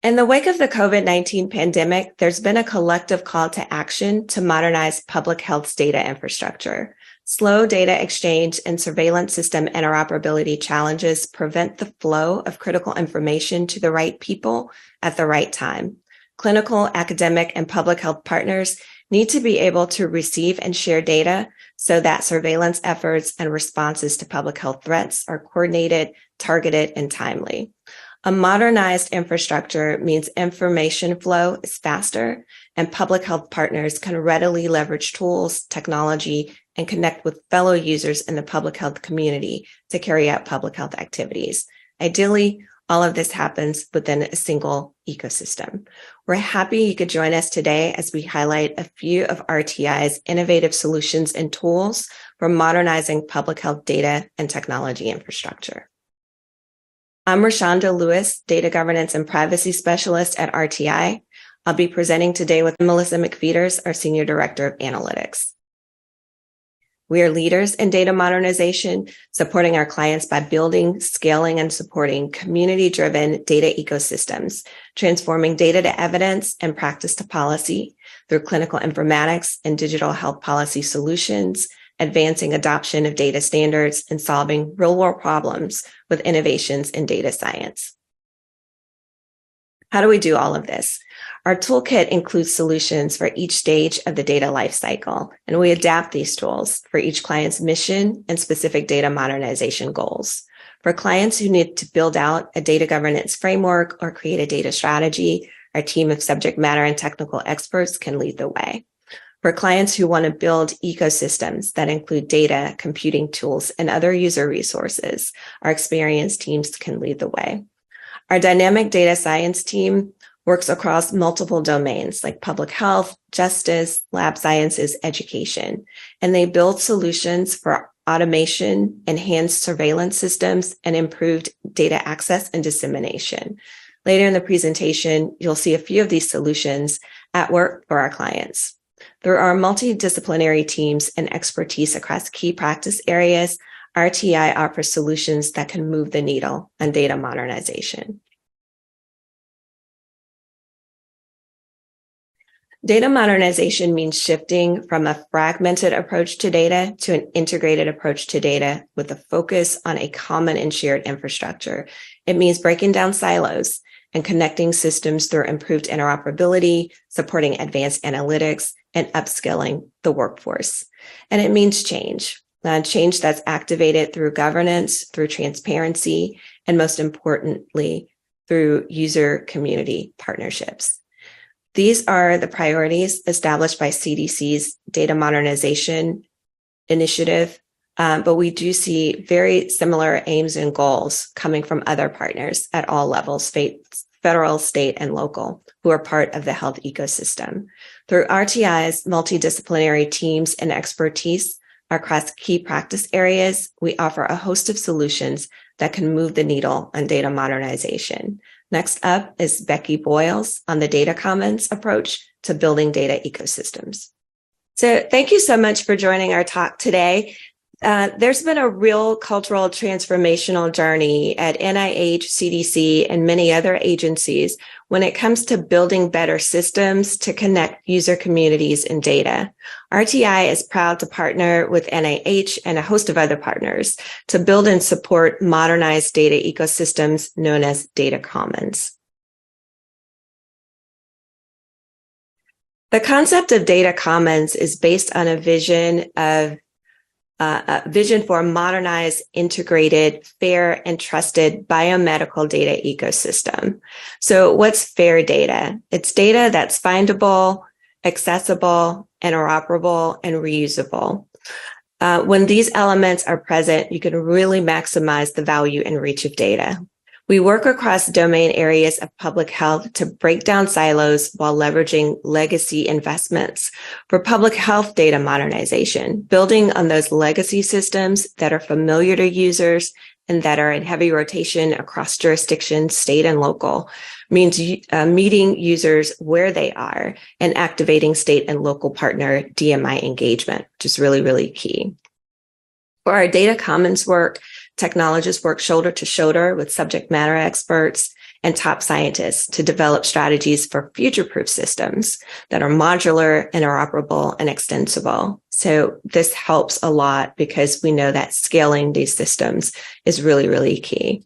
In the wake of the COVID-19 pandemic, there's been a collective call to action to modernize public health's data infrastructure. Slow data exchange and surveillance system interoperability challenges prevent the flow of critical information to the right people at the right time. Clinical, academic, and public health partners need to be able to receive and share data so that surveillance efforts and responses to public health threats are coordinated, targeted, and timely. A modernized infrastructure means information flow is faster and public health partners can readily leverage tools, technology, and connect with fellow users in the public health community to carry out public health activities. Ideally, all of this happens within a single ecosystem. We're happy you could join us today as we highlight a few of RTI's innovative solutions and tools for modernizing public health data and technology infrastructure. I'm Rashonda Lewis, Data Governance and Privacy Specialist at RTI. I'll be presenting today with Melissa McFeeters, our Senior Director of Analytics. We are leaders in data modernization, supporting our clients by building, scaling, and supporting community-driven data ecosystems, transforming data to evidence and practice to policy through clinical informatics and digital health policy solutions, advancing adoption of data standards, and solving real-world problems with innovations in data science. How do we do all of this? Our toolkit includes solutions for each stage of the data lifecycle, and we adapt these tools for each client's mission and specific data modernization goals. For clients who need to build out a data governance framework or create a data strategy, our team of subject matter and technical experts can lead the way. For clients who want to build ecosystems that include data, computing tools, and other user resources, our experienced teams can lead the way. Our dynamic data science team works across multiple domains like public health, justice, lab sciences, education, and they build solutions for automation, enhanced surveillance systems, and improved data access and dissemination. Later in the presentation, you'll see a few of these solutions at work for our clients. Through our multidisciplinary teams and expertise across key practice areas, RTI offers solutions that can move the needle on data modernization. Data modernization means shifting from a fragmented approach to data to an integrated approach to data with a focus on a common and shared infrastructure. It means breaking down silos and connecting systems through improved interoperability, supporting advanced analytics, and upskilling the workforce. And it means change that's activated through governance, through transparency, and most importantly, through user community partnerships. These are the priorities established by CDC's Data Modernization Initiative, but we do see very similar aims and goals coming from other partners at all levels, federal, state, and local, who are part of the health ecosystem. Through RTI's multidisciplinary teams and expertise across key practice areas, we offer a host of solutions that can move the needle on data modernization. Next up is Becky Boyles on the data commons approach to building data ecosystems. So thank you so much for joining our talk today. There's been a real cultural transformational journey at NIH, CDC, and many other agencies when it comes to building better systems to connect user communities and data. RTI is proud to partner with NIH and a host of other partners to build and support modernized data ecosystems known as data commons. The concept of data commons is based on a vision for a modernized, integrated, fair, and trusted biomedical data ecosystem. So what's fair data? It's data that's findable, accessible, interoperable, and reusable. When these elements are present, you can really maximize the value and reach of data. We work across domain areas of public health to break down silos while leveraging legacy investments for public health data modernization, building on those legacy systems that are familiar to users and that are in heavy rotation across jurisdictions, state and local, means meeting users where they are and activating state and local partner DMI engagement, which is really, really key. For our data commons work, technologists work shoulder to shoulder with subject matter experts and top scientists to develop strategies for future-proof systems that are modular, interoperable, and extensible. So this helps a lot because we know that scaling these systems is really, really key.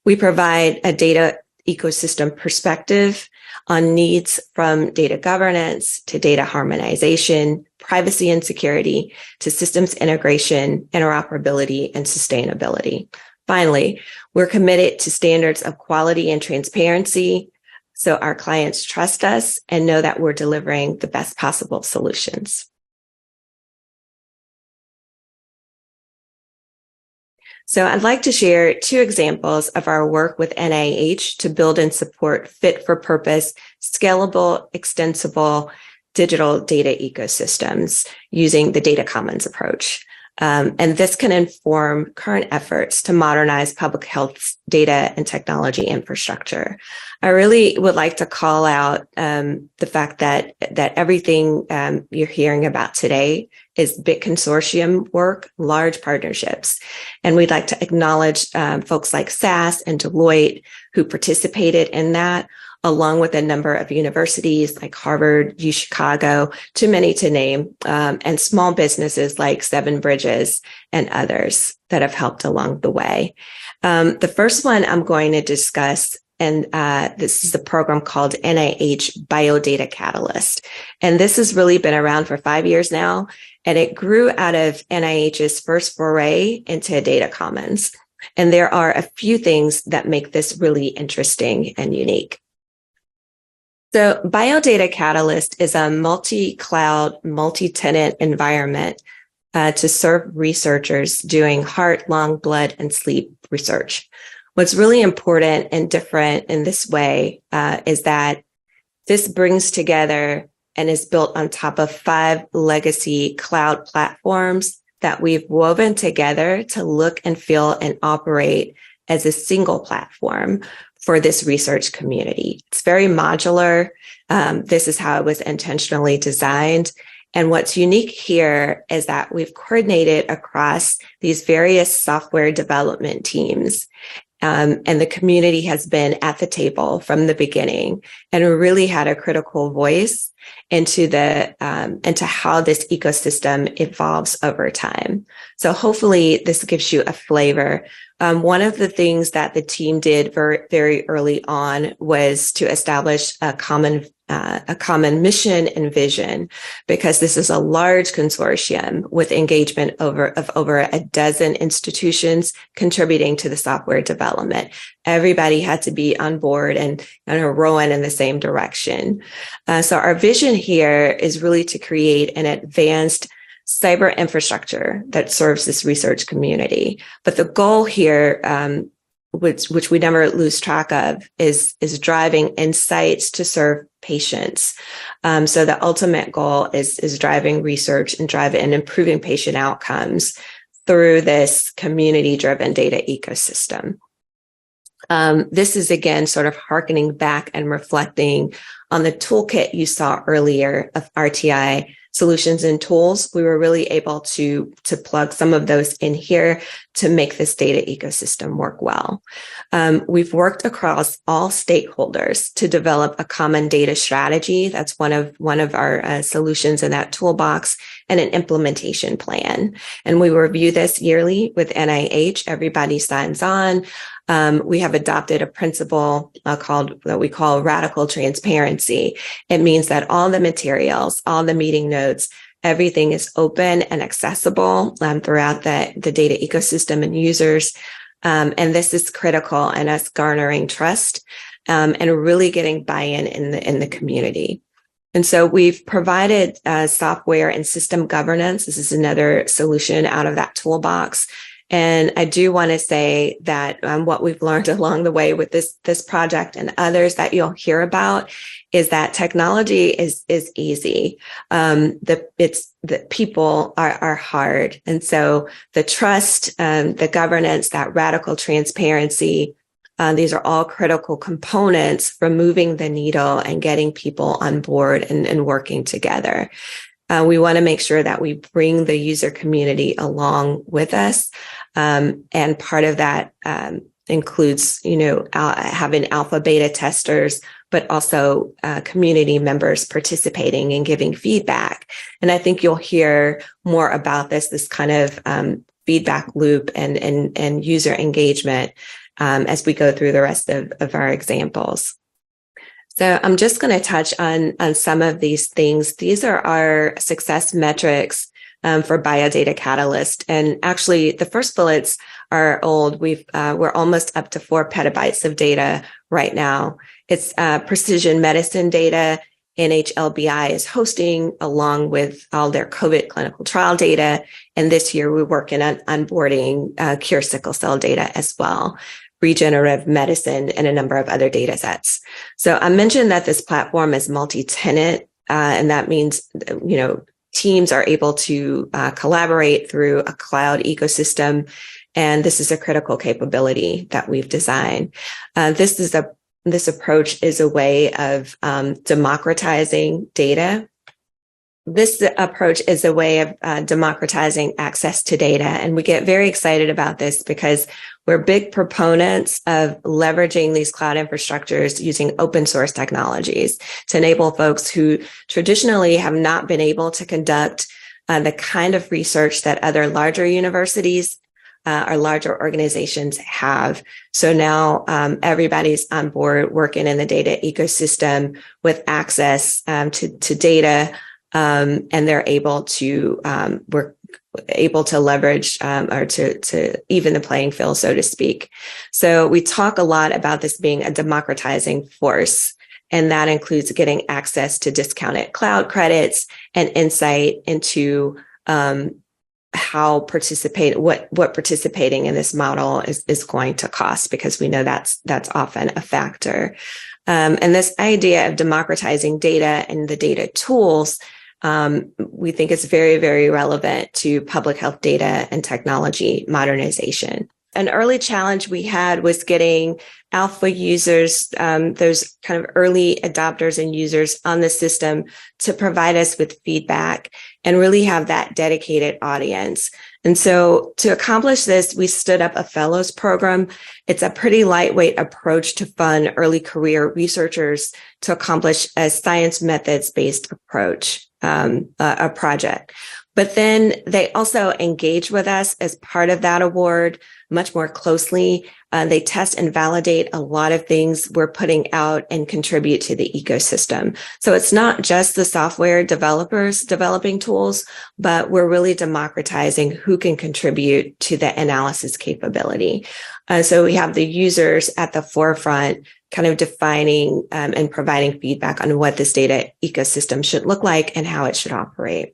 We provide a data ecosystem perspective on needs from data governance to data harmonization, privacy and security, to systems integration, interoperability, and sustainability. Finally, we're committed to standards of quality and transparency so our clients trust us and know that we're delivering the best possible solutions. So I'd like to share 2 examples of our work with NIH to build and support fit-for-purpose, scalable, extensible digital data ecosystems using the data commons approach. And this can inform current efforts to modernize public health data and technology infrastructure. I really would like to call out the fact that everything you're hearing about today is big consortium work, large partnerships. And we'd like to acknowledge folks like SAS and Deloitte who participated in that, along with a number of universities like Harvard, U Chicago, too many to name, and small businesses like Seven Bridges and others that have helped along the way. The first one I'm going to discuss, and this is a program called NIH Biodata Catalyst. And this has really been around for 5 years now, and it grew out of NIH's first foray into data commons. And there are a few things that make this really interesting and unique. So Biodata Catalyst is a multi-cloud, multi-tenant environment to serve researchers doing heart, lung, blood, and sleep research. What's really important and different in this way is that this brings together and is built on top of 5 legacy cloud platforms that we've woven together to look and feel and operate as a single platform for this research community. It's very modular. This is how it was intentionally designed. And what's unique here is that we've coordinated across these various software development teams. And the community has been at the table from the beginning and really had a critical voice into how this ecosystem evolves over time. So hopefully this gives you a flavor. One of the things that the team did very early on was to establish a common mission and vision, because this is a large consortium with engagement of over a dozen institutions contributing to the software development. Everybody had to be on board and rowing in the same direction. So our vision here is really to create an advanced cyber infrastructure that serves this research community. But the goal here, which we never lose track of, is driving insights to serve patients. So the ultimate goal is driving research and improving patient outcomes through this community-driven data ecosystem. This is again sort of hearkening back and reflecting on the toolkit you saw earlier of RTI solutions and tools. We were really able to plug some of those in here to make this data ecosystem work well. We've worked across all stakeholders to develop a common data strategy. That's one of our solutions in that toolbox, and an implementation plan. And we review this yearly with NIH. Everybody signs on. We have adopted a principle that we call radical transparency. It means that all the materials, all the meeting notes, everything is open and accessible throughout the data ecosystem and users. And this is critical in us garnering trust and really getting buy-in in the community. And so we've provided software and system governance. This is another solution out of that toolbox. And I do want to say that what we've learned along the way with this project and others that you'll hear about is that technology is easy. The people are hard. And so the trust, the governance, that radical transparency, these are all critical components for moving the needle and getting people on board and working together. We want to make sure that we bring the user community along with us. And part of that includes, having alpha beta testers, but also community members participating and giving feedback. And I think you'll hear more about this kind of feedback loop and user engagement as we go through the rest of our examples. So I'm just going to touch on some of these things. These are our success metrics for Biodata Catalyst. And actually, the first bullets are old. We're almost up to 4 petabytes of data right now. It's precision medicine data. NHLBI is hosting along with all their COVID clinical trial data. And this year, we're working on onboarding cure sickle cell data as well, regenerative medicine, and a number of other data sets. So I mentioned that this platform is multi-tenant, and that means, teams are able to collaborate through a cloud ecosystem. And this is a critical capability that we've designed. This approach is a way of democratizing data. This approach is a way of democratizing access to data. And we get very excited about this because we're big proponents of leveraging these cloud infrastructures using open source technologies to enable folks who traditionally have not been able to conduct the kind of research that other larger universities or larger organizations have. So now everybody's on board working in the data ecosystem with access to data. And they're able to leverage or to even the playing field, so to speak. So we talk a lot about this being a democratizing force, and that includes getting access to discounted cloud credits and insight into what participating in this model is going to cost, because we know that's often a factor. And this idea of democratizing data and the data tools, we think is very, very relevant to public health data and technology modernization. An early challenge we had was getting alpha users, those kind of early adopters and users on the system, to provide us with feedback and really have that dedicated audience. And so to accomplish this, we stood up a fellows program. It's a pretty lightweight approach to fund early career researchers to accomplish a science methods-based approach, a project. But then they also engage with us as part of that award much more closely. They test and validate a lot of things we're putting out and contribute to the ecosystem. So it's not just the software developers developing tools, but we're really democratizing who can contribute to the analysis capability. So we have the users at the forefront, kind of defining and providing feedback on what this data ecosystem should look like and how it should operate.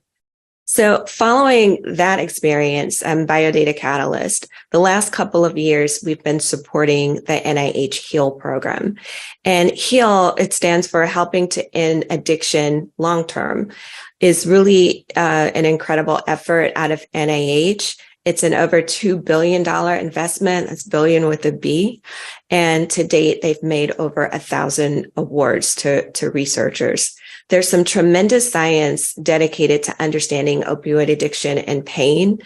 So following that experience, Biodata Catalyst, the last couple of years, we've been supporting the NIH HEAL program. And HEAL, it stands for Helping to End Addiction Long-Term, is really an incredible effort out of NIH. It's an over $2 billion investment. That's billion with a B. And to date, they've made over 1,000 awards to researchers. There's some tremendous science dedicated to understanding opioid addiction and pain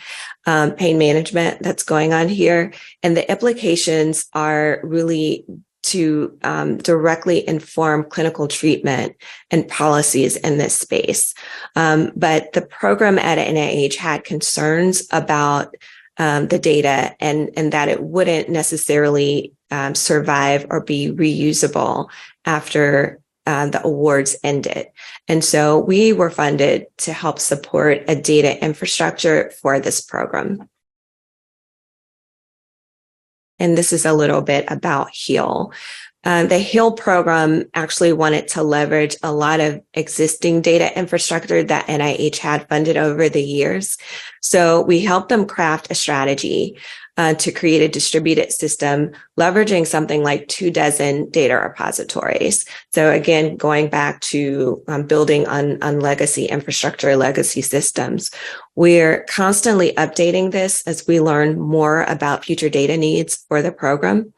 management that's going on here. And the implications are really to directly inform clinical treatment and policies in this space. But the program at NIH had concerns about the data and that it wouldn't necessarily survive or be reusable after the awards ended. And so we were funded to help support a data infrastructure for this program. And this is a little bit about HEAL. The HEAL program actually wanted to leverage a lot of existing data infrastructure that NIH had funded over the years. So we helped them craft a strategy to create a distributed system, leveraging something like 24 data repositories. So again, going back to building on legacy infrastructure, legacy systems, we're constantly updating this as we learn more about future data needs for the program.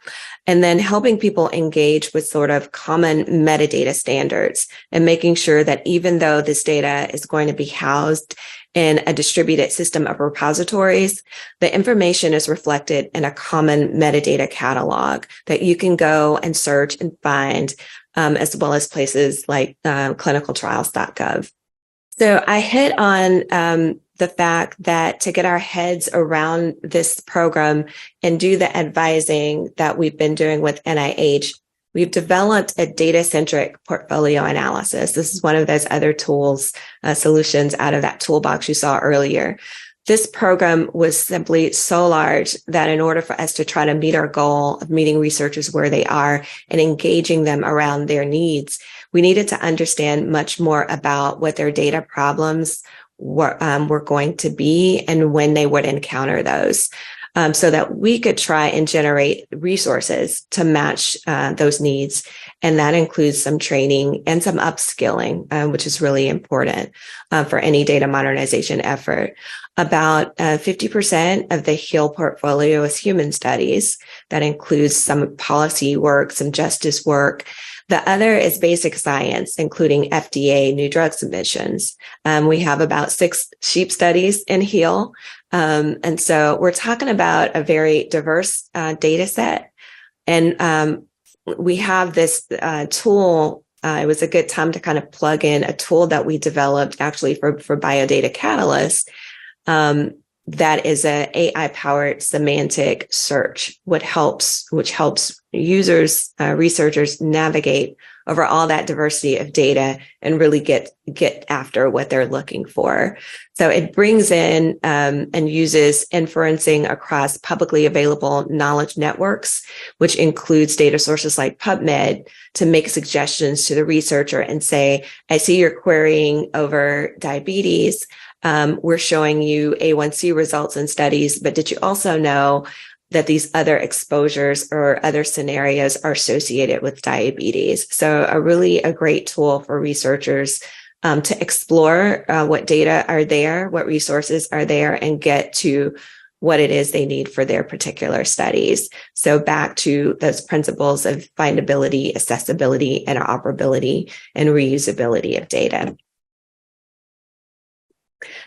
and then helping people engage with sort of common metadata standards and making sure that even though this data is going to be housed in a distributed system of repositories, the information is reflected in a common metadata catalog that you can go and search and find, as well as places like clinicaltrials.gov. So I hit on the fact that to get our heads around this program and do the advising that we've been doing with NIH, we've developed a data-centric portfolio analysis. This is one of those other tools, solutions out of that toolbox you saw earlier. This program was simply so large that in order for us to try to meet our goal of meeting researchers where they are and engaging them around their needs, we needed to understand much more about what their data problems were going to be and when they would encounter those, so that we could try and generate resources to match those needs. And that includes some training and some upskilling, which is really important for any data modernization effort. About 50% of the HEAL portfolio is human studies. That includes some policy work, some justice work. The other is basic science, including FDA new drug submissions. We have about 6 sheep studies in HEAL. And so we're talking about a very diverse data set. And we have this tool. It was a good time to kind of plug in a tool that we developed actually for Biodata Catalyst. That is a AI-powered semantic search, which helps users, researchers navigate over all that diversity of data and really get after what they're looking for. So it brings in and uses inferencing across publicly available knowledge networks, which includes data sources like PubMed, to make suggestions to the researcher and say, I see you're querying over diabetes. We're showing you A1C results in studies, but did you also know that these other exposures or other scenarios are associated with diabetes? So a great tool for researchers to explore what data are there, what resources are there, and get to what it is they need for their particular studies. So back to those principles of findability, accessibility, interoperability, and reusability of data.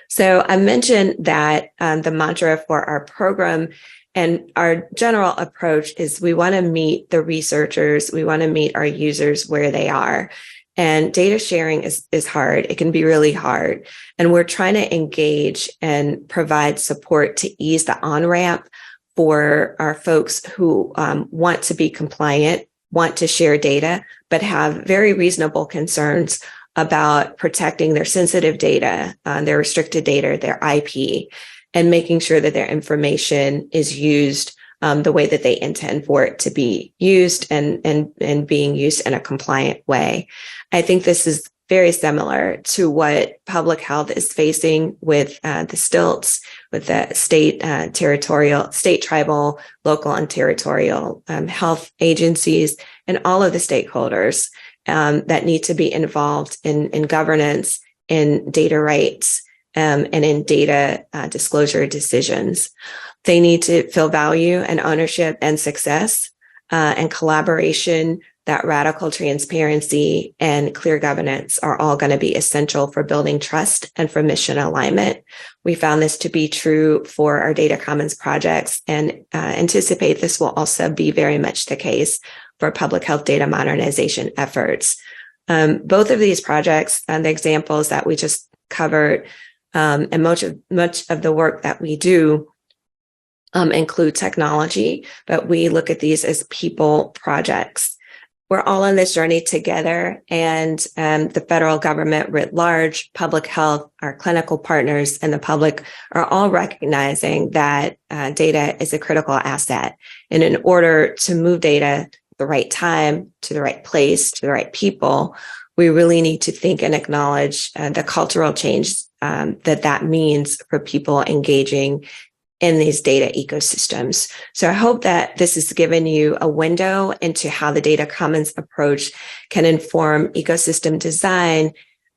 So I mentioned that the mantra for our program and our general approach is we want to meet the researchers, we want to meet our users where they are. And data sharing is hard. It can be really hard. And we're trying to engage and provide support to ease the on-ramp for our folks who want to be compliant, want to share data, but have very reasonable concerns about protecting their sensitive data, their restricted data, their IP, and making sure that their information is used the way that they intend for it to be used and being used in a compliant way. I think this is very similar to what public health is facing with the stilts, with the state, tribal, local, and territorial health agencies, and all of the stakeholders that need to be involved in governance, in data rights, and in data disclosure decisions. They need to feel value and ownership and success and collaboration. That radical transparency and clear governance are all going to be essential for building trust and for mission alignment. We found this to be true for our data commons projects and anticipate this will also be very much the case for public health data modernization efforts. Both of these projects and the examples that we just covered and much of the work that we do include technology, but we look at these as people projects. We're all on this journey together, and the federal government writ large, public health, our clinical partners, and the public are all recognizing that data is a critical asset. And in order to move data at the right time, to the right place, to the right people, we really need to think and acknowledge the cultural change that means for people engaging in these data ecosystems. So I hope that this has given you a window into how the data commons approach can inform ecosystem design,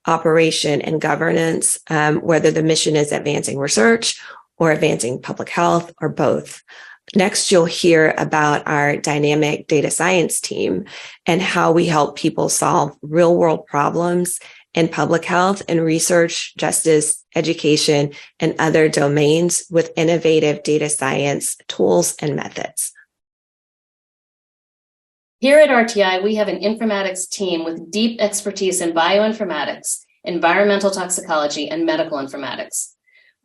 operation, and governance, whether the mission is advancing research or advancing public health or both. Next, you'll hear about our dynamic data science team and how we help people solve real-world problems in public health and research, justice, education, and other domains with innovative data science tools and methods. Here at RTI, we have an informatics team with deep expertise in bioinformatics, environmental toxicology, and medical informatics.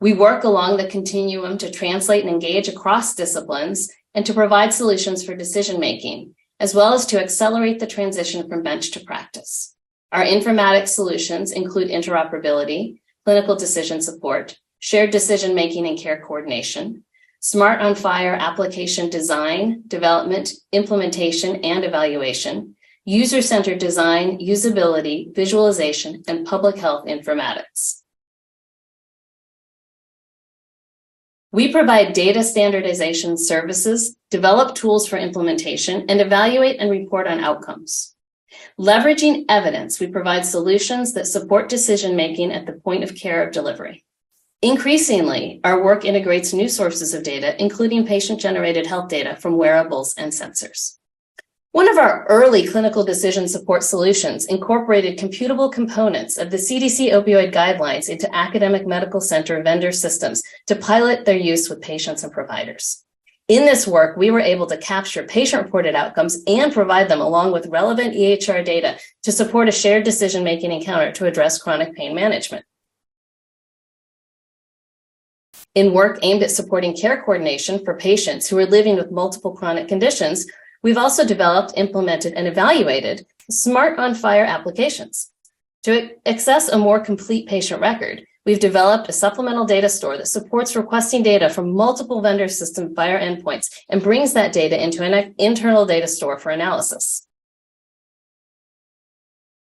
We work along the continuum to translate and engage across disciplines and to provide solutions for decision-making, as well as to accelerate the transition from bench to practice. Our informatics solutions include interoperability, clinical decision support, shared decision-making and care coordination, smart on fire application design, development, implementation, and evaluation, user-centered design, usability, visualization, and public health informatics. We provide data standardization services, develop tools for implementation, and evaluate and report on outcomes. Leveraging evidence, we provide solutions that support decision-making at the point of care of delivery. Increasingly, our work integrates new sources of data, including patient-generated health data from wearables and sensors. One of our early clinical decision support solutions incorporated computable components of the CDC opioid guidelines into academic medical center vendor systems to pilot their use with patients and providers. In this work, we were able to capture patient-reported outcomes and provide them along with relevant EHR data to support a shared decision-making encounter to address chronic pain management. In work aimed at supporting care coordination for patients who are living with multiple chronic conditions, we've also developed, implemented, and evaluated smart on fire applications. To access a more complete patient record, we've developed a supplemental data store that supports requesting data from multiple vendor system fire endpoints and brings that data into an internal data store for analysis.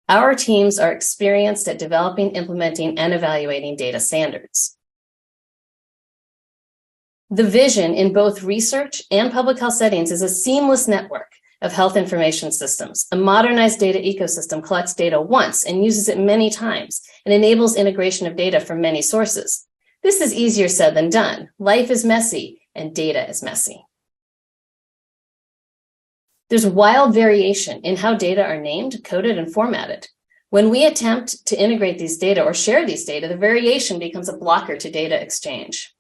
Our teams are experienced at developing, implementing, and evaluating data standards. The vision in both research and public health settings is a seamless network of health information systems. A modernized data ecosystem collects data once and uses it many times and enables integration of data from many sources. This is easier said than done. Life is messy and data is messy. There's wild variation in how data are named, coded, and formatted. When we attempt to integrate these data or share these data, the variation becomes a blocker to data exchange.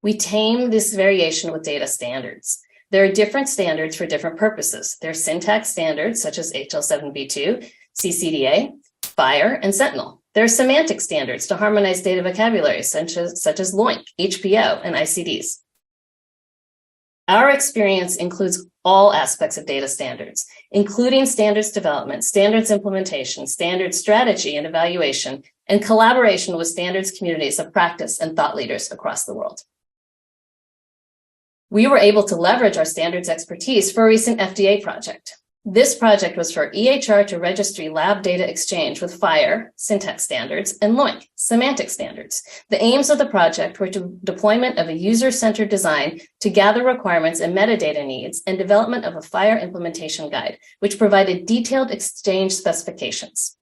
We tame this variation with data standards. There are different standards for different purposes. There are syntax standards such as HL7b2, CCDA, FHIR, and Sentinel. There are semantic standards to harmonize data vocabulary such as LOINC, HPO, and ICDs. Our experience includes all aspects of data standards, including standards development, standards implementation, standards strategy and evaluation, and collaboration with standards communities of practice and thought leaders across the world. We were able to leverage our standards expertise for a recent FDA project. This project was for EHR to registry lab data exchange with FHIR, syntax standards, and LOINC, semantic standards. The aims of the project were to deployment of a user-centered design to gather requirements and metadata needs and development of a FHIR implementation guide, which provided detailed exchange specifications.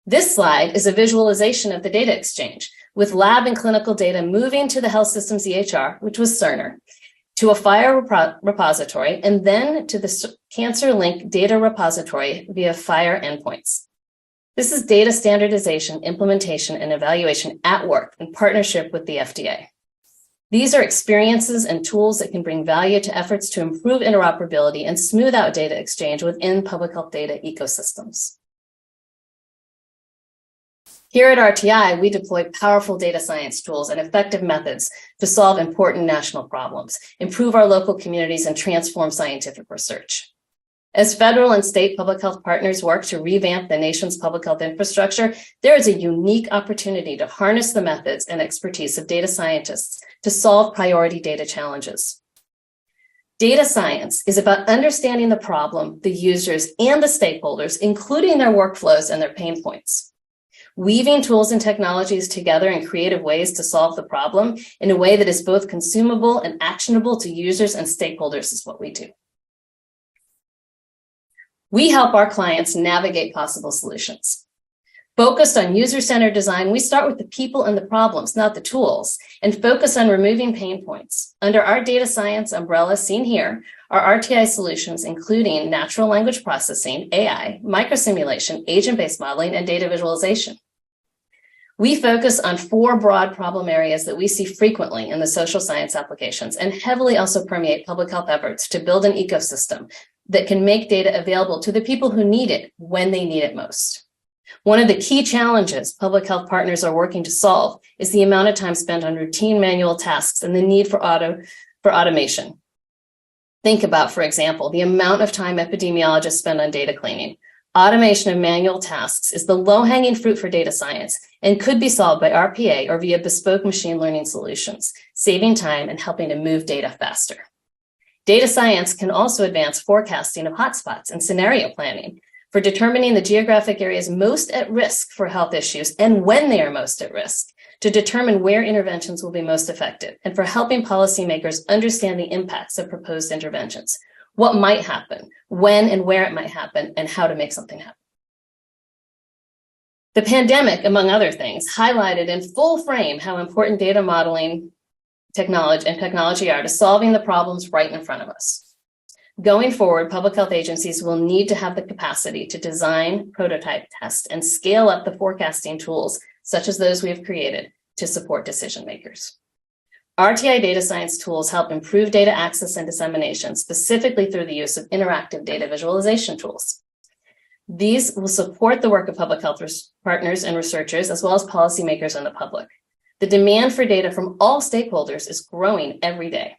This slide is a visualization of the data exchange, with lab and clinical data moving to the health system's EHR, which was Cerner, to a FHIR repository, and then to the CancerLink data repository via FHIR endpoints. This is data standardization, implementation, and evaluation at work in partnership with the FDA. These are experiences and tools that can bring value to efforts to improve interoperability and smooth out data exchange within public health data ecosystems. Here at RTI, we deploy powerful data science tools and effective methods to solve important national problems, improve our local communities, and transform scientific research. As federal and state public health partners work to revamp the nation's public health infrastructure, there is a unique opportunity to harness the methods and expertise of data scientists to solve priority data challenges. Data science is about understanding the problem, the users, and the stakeholders, including their workflows and their pain points. Weaving tools and technologies together in creative ways to solve the problem in a way that is both consumable and actionable to users and stakeholders is what we do. We help our clients navigate possible solutions. Focused on user-centered design, we start with the people and the problems, not the tools, and focus on removing pain points. Under our data science umbrella seen here are RTI solutions, including natural language processing, AI, microsimulation, agent-based modeling, and data visualization. We focus on 4 broad problem areas that we see frequently in the social science applications and heavily also permeate public health efforts to build an ecosystem that can make data available to the people who need it when they need it most. One of the key challenges public health partners are working to solve is the amount of time spent on routine manual tasks and the need for automation. Think about, for example, the amount of time epidemiologists spend on data cleaning. Automation of manual tasks is the low-hanging fruit for data science and could be solved by RPA or via bespoke machine learning solutions, saving time and helping to move data faster. Data science can also advance forecasting of hotspots and scenario planning for determining the geographic areas most at risk for health issues and when they are most at risk, to determine where interventions will be most effective, and for helping policymakers understand the impacts of proposed interventions, what might happen, when and where it might happen, and how to make something happen. The pandemic, among other things, highlighted in full frame how important data modeling technology are to solving the problems right in front of us. Going forward, public health agencies will need to have the capacity to design, prototype, test, and scale up the forecasting tools, such as those we have created, to support decision makers. RTI data science tools help improve data access and dissemination, specifically through the use of interactive data visualization tools. These will support the work of public health partners and researchers, as well as policymakers and the public. The demand for data from all stakeholders is growing every day.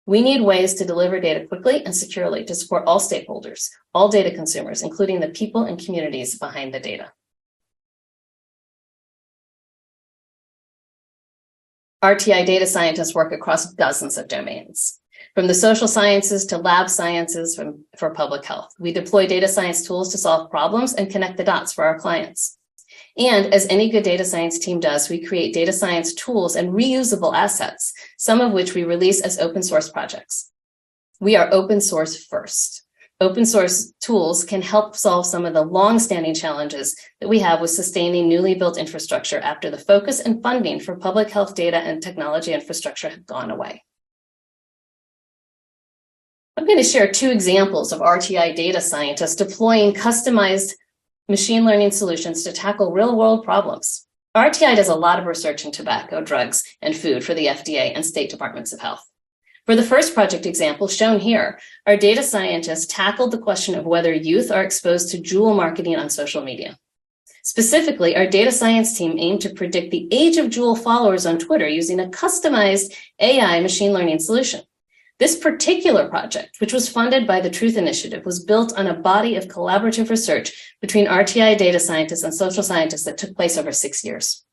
We need ways to deliver data quickly and securely to support all stakeholders, all data consumers, including the people and communities behind the data. RTI data scientists work across dozens of domains, from the social sciences to lab sciences for public health. We deploy data science tools to solve problems and connect the dots for our clients. And as any good data science team does, we create data science tools and reusable assets, some of which we release as open source projects. We are open source first. Open source tools can help solve some of the long-standing challenges that we have with sustaining newly built infrastructure after the focus and funding for public health data and technology infrastructure have gone away. I'm going to share 2 examples of RTI data scientists deploying customized machine learning solutions to tackle real-world problems. RTI does a lot of research in tobacco, drugs, and food for the FDA and state departments of health. For the first project example shown here, our data scientists tackled the question of whether youth are exposed to Juul marketing on social media. Specifically, our data science team aimed to predict the age of Juul followers on Twitter using a customized AI machine learning solution. This particular project, which was funded by the Truth Initiative, was built on a body of collaborative research between RTI data scientists and social scientists that took place over 6 years.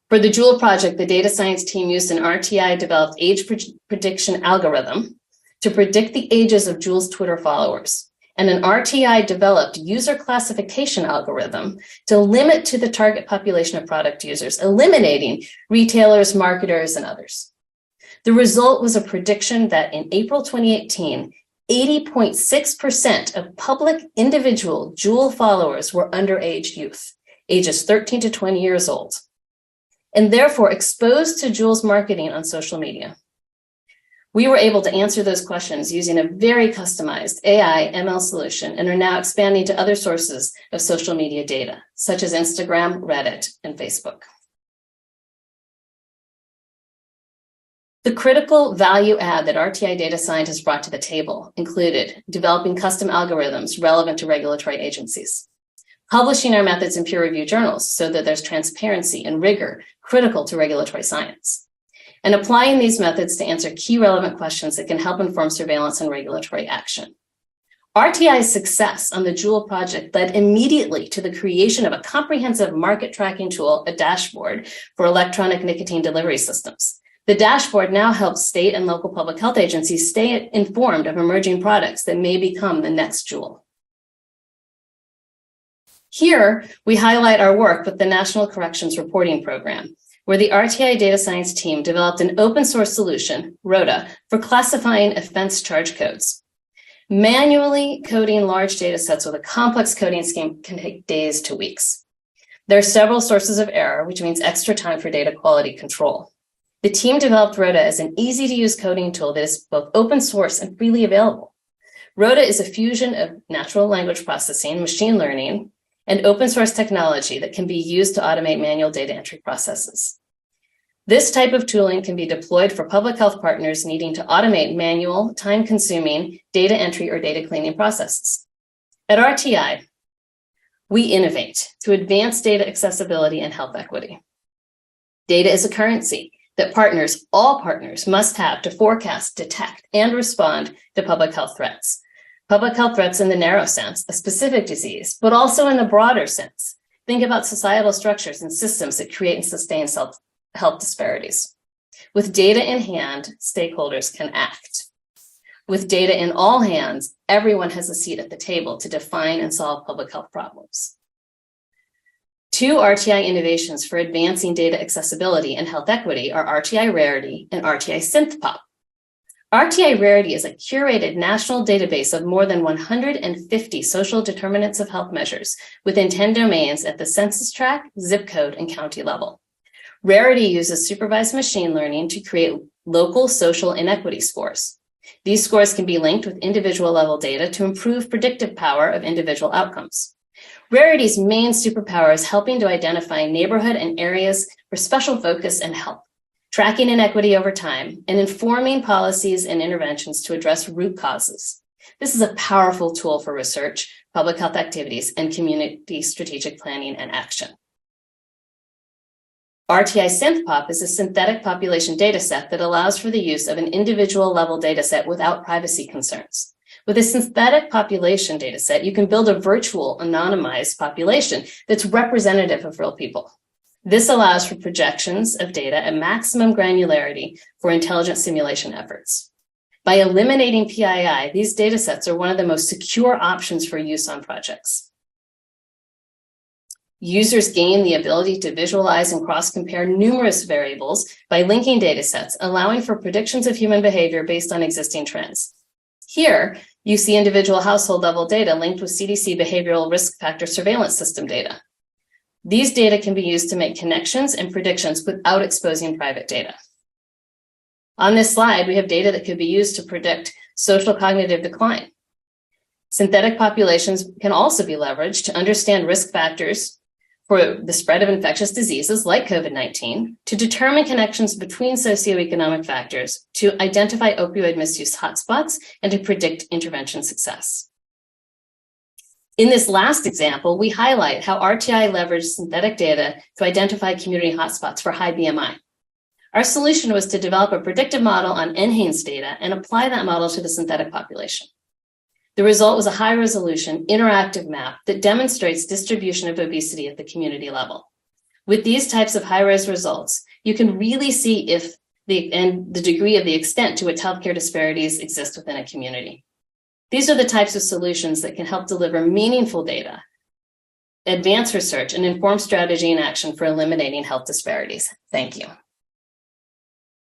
For the Juul project, the data science team used an RTI-developed age prediction algorithm to predict the ages of Juul's Twitter followers, and an RTI-developed user classification algorithm to limit to the target population of product users, eliminating retailers, marketers, and others. The result was a prediction that in April 2018, 80.6% of public individual Juul followers were underage youth, ages 13 to 20 years old, and therefore exposed to Juul's marketing on social media. We were able to answer those questions using a very customized AI ML solution and are now expanding to other sources of social media data, such as Instagram, Reddit, and Facebook. The critical value add that RTI data scientists brought to the table included developing custom algorithms relevant to regulatory agencies, publishing our methods in peer-reviewed journals so that there's transparency and rigor critical to regulatory science, and applying these methods to answer key relevant questions that can help inform surveillance and regulatory action. RTI's success on the Juul project led immediately to the creation of a comprehensive market tracking tool, a dashboard for electronic nicotine delivery systems. The dashboard now helps state and local public health agencies stay informed of emerging products that may become the next Juul. Here, we highlight our work with the National Corrections Reporting Program, where the RTI data science team developed an open source solution, ROTA, for classifying offense charge codes. Manually coding large data sets with a complex coding scheme can take days to weeks. There are several sources of error, which means extra time for data quality control. The team developed Rhoda as an easy-to-use coding tool that is both open source and freely available. Rhoda is a fusion of natural language processing, machine learning, and open source technology that can be used to automate manual data entry processes. This type of tooling can be deployed for public health partners needing to automate manual, time-consuming data entry or data cleaning processes. At RTI, we innovate to advance data accessibility and health equity. Data is a currency that partners, all partners, must have to forecast, detect, and respond to public health threats. Public health threats in the narrow sense, a specific disease, but also in the broader sense. Think about societal structures and systems that create and sustain health disparities. With data in hand, stakeholders can act. With data in all hands, everyone has a seat at the table to define and solve public health problems. 2 RTI innovations for advancing data accessibility and health equity are RTI Rarity and RTI SynthPop. RTI Rarity is a curated national database of more than 150 social determinants of health measures within 10 domains at the census tract, zip code, and county level. Rarity uses supervised machine learning to create local social inequity scores. These scores can be linked with individual level data to improve predictive power of individual outcomes. Rarity's main superpower is helping to identify neighborhood and areas for special focus and help, tracking inequity over time, and informing policies and interventions to address root causes. This is a powerful tool for research, public health activities, and community strategic planning and action. RTI SynthPop is a synthetic population dataset that allows for the use of an individual level dataset without privacy concerns. With a synthetic population dataset, you can build a virtual anonymized population that's representative of real people. This allows for projections of data at maximum granularity for intelligent simulation efforts. By eliminating PII, these datasets are one of the most secure options for use on projects. Users gain the ability to visualize and cross-compare numerous variables by linking datasets, allowing for predictions of human behavior based on existing trends. Here, you see individual household level data linked with CDC behavioral risk factor surveillance system data. These data can be used to make connections and predictions without exposing private data. On this slide, we have data that could be used to predict social cognitive decline. Synthetic populations can also be leveraged to understand risk factors for the spread of infectious diseases like COVID-19, to determine connections between socioeconomic factors, to identify opioid misuse hotspots, and to predict intervention success. In this last example, we highlight how RTI leveraged synthetic data to identify community hotspots for high BMI. Our solution was to develop a predictive model on NHANES data and apply that model to the synthetic population. The result was a high-resolution, interactive map that demonstrates distribution of obesity at the community level. With these types of high-res results, you can really see if the degree of the extent to which healthcare disparities exist within a community. These are the types of solutions that can help deliver meaningful data, advance research, and inform strategy and action for eliminating health disparities. Thank you.